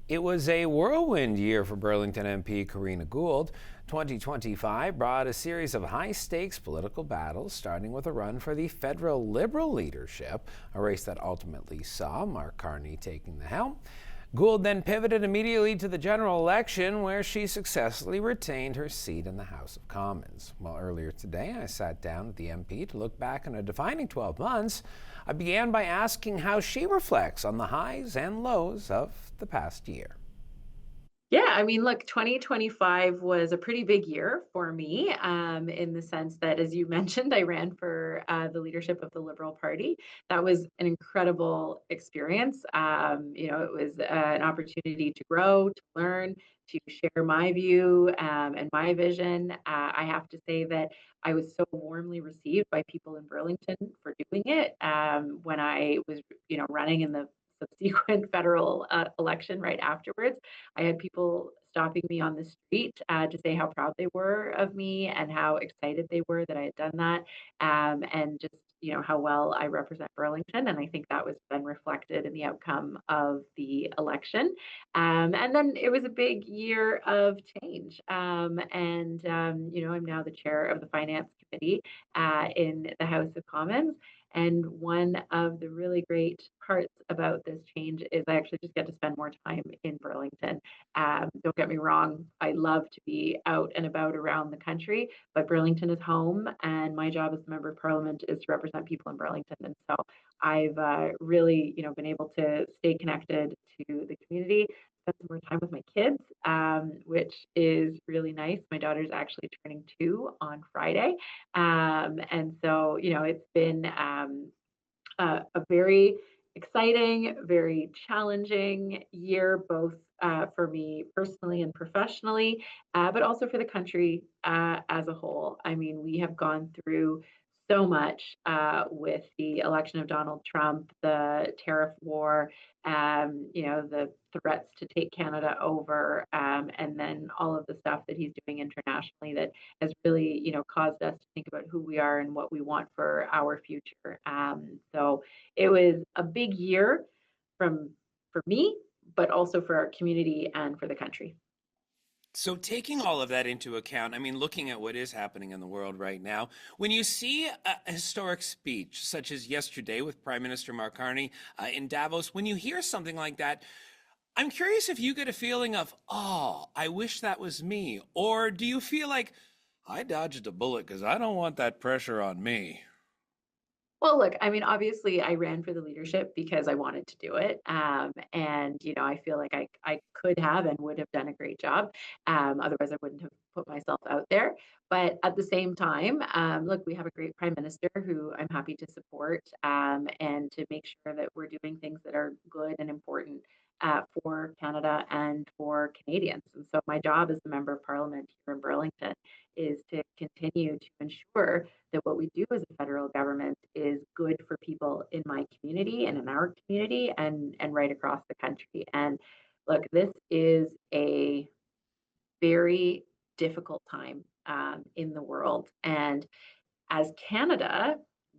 It was a whirlwind year for Burlington MP Karina Gould. 2025 brought a series of high-stakes political battles, starting with a run for the federal Liberal leadership, a race that ultimately saw Mark Carney taking the helm. Gould then pivoted immediately to the general election, where she successfully retained her seat in the House of Commons. Well, earlier today, I sat down with the MP to look back on a defining 12 months. I began by asking how she reflects on the highs and lows of the past year. Yeah, I mean, look, 2025 was a pretty big year for me, in the sense that, as you mentioned, I ran for the leadership of the Liberal Party. That was an incredible experience. It was an opportunity to grow, to learn, to share my view and my vision. I have to say that I was so warmly received by people in Burlington for doing it when I was, running in the subsequent federal election right afterwards. I had people stopping me on the street to say how proud they were of me and how excited they were that I had done that, and just how well I represent Burlington. And I think that was then reflected in the outcome of the election. And then it was a big year of change. I'm now the chair of the Finance Committee in the House of Commons. And one of the really great parts about this change is I actually just get to spend more time in Burlington. Don't get me wrong, I love to be out and about around the country, but Burlington is home, and my job as a member of parliament is to represent people in Burlington. And so I've really, been able to stay connected to the community, spend some more time with my kids, which is really nice. My daughter's actually turning 2 on Friday. And so, it's been a very exciting, very challenging year, both for me personally and professionally, but also for the country as a whole. I mean, we have gone through so much with the election of Donald Trump, the tariff war, the threats to take Canada over, and then all of the stuff that he's doing internationally that has really, caused us to think about who we are and what we want for our future. So it was a big year for me, but also for our community and for the country. So, taking all of that into account, I mean, looking at what is happening in the world right now, when you see a historic speech such as yesterday with Prime Minister Mark Carney in Davos, when you hear something like that, I'm curious if you get a feeling of, oh, I wish that was me. Or do you feel like I dodged a bullet because I don't want that pressure on me? Well, look, I mean, obviously, I ran for the leadership because I wanted to do it. And, I feel like I could have and would have done a great job. Otherwise, I wouldn't have put myself out there. But at the same time, look, we have a great prime minister who I'm happy to support and to make sure that we're doing things that are good and important for Canada and for Canadians. And so, my job as a member of parliament here in Burlington is to continue to ensure that what we do as a federal government is good for people in my community and in our community and right across the country. And look, this is a very difficult time in the world. And as Canada,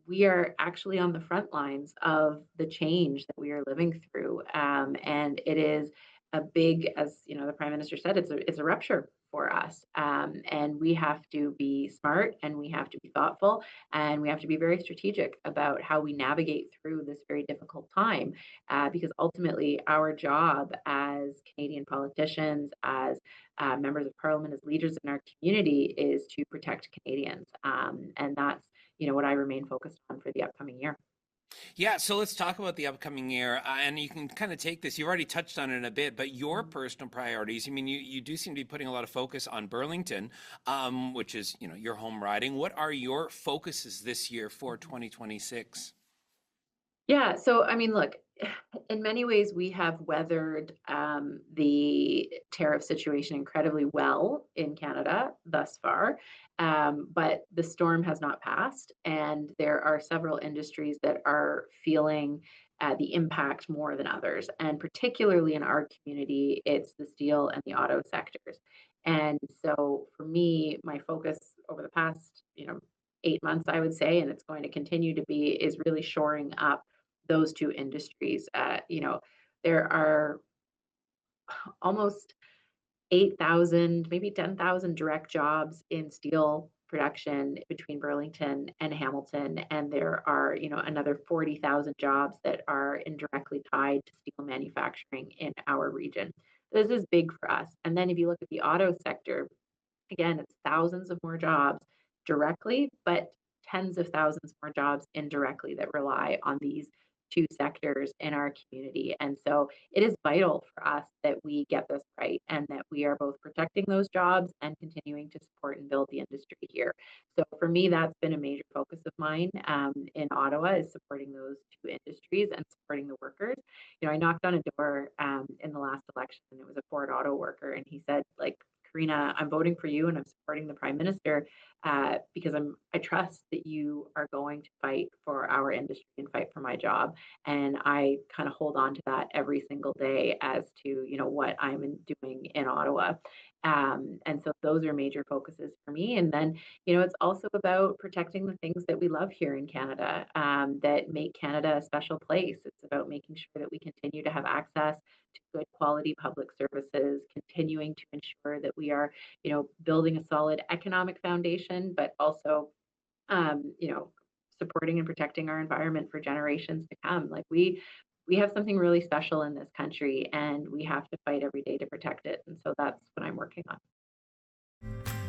we are actually on the front lines of the change that we are living through. And it is a big, as the Prime Minister said, it's a rupture for us. And we have to be smart and we have to be thoughtful and we have to be very strategic about how we navigate through this very difficult time. Because ultimately, our job as Canadian politicians, as members of parliament, as leaders in our community, is to protect Canadians. And that's what I remain focused on for the upcoming year. Yeah, so let's talk about the upcoming year. And you can kind of take this, you've already touched on it a bit, but your personal priorities, I mean, you do seem to be putting a lot of focus on Burlington, which is, your home riding. What are your focuses this year for 2026? Yeah, so I mean, look, in many ways, we have weathered the tariff situation incredibly well in Canada thus far, but the storm has not passed, and there are several industries that are feeling the impact more than others. And particularly in our community, it's the steel and the auto sectors. And so for me, my focus over the past, 8 months, I would say, and it's going to continue to be, is really shoring up those two industries. There are almost 8,000, maybe 10,000 direct jobs in steel production between Burlington and Hamilton. And there are, another 40,000 jobs that are indirectly tied to steel manufacturing in our region. This is big for us. And then if you look at the auto sector, again, it's thousands of more jobs directly, but tens of thousands more jobs indirectly that rely on these two sectors in our community. And so it is vital for us that we get this right and that we are both protecting those jobs and continuing to support and build the industry here. So for me, that's been a major focus of mine in Ottawa, is supporting those two industries and supporting the workers. I knocked on a door in the last election, and it was a Ford auto worker, and he said, like, Karina, I'm voting for you and I'm supporting the Prime Minister because I trust that you are going to fight for our industry and fight for my job. And I kind of hold on to that every single day as to what I'm doing in Ottawa. And so those are major focuses for me. And then it's also about protecting the things that we love here in Canada that make Canada a special place. It's about making sure that we continue to have access to good quality public services, continuing to ensure that we are, building a solid economic foundation, but also, supporting and protecting our environment for generations to come. Like we have something really special in this country, and we have to fight every day to protect it. And so that's what I'm working on.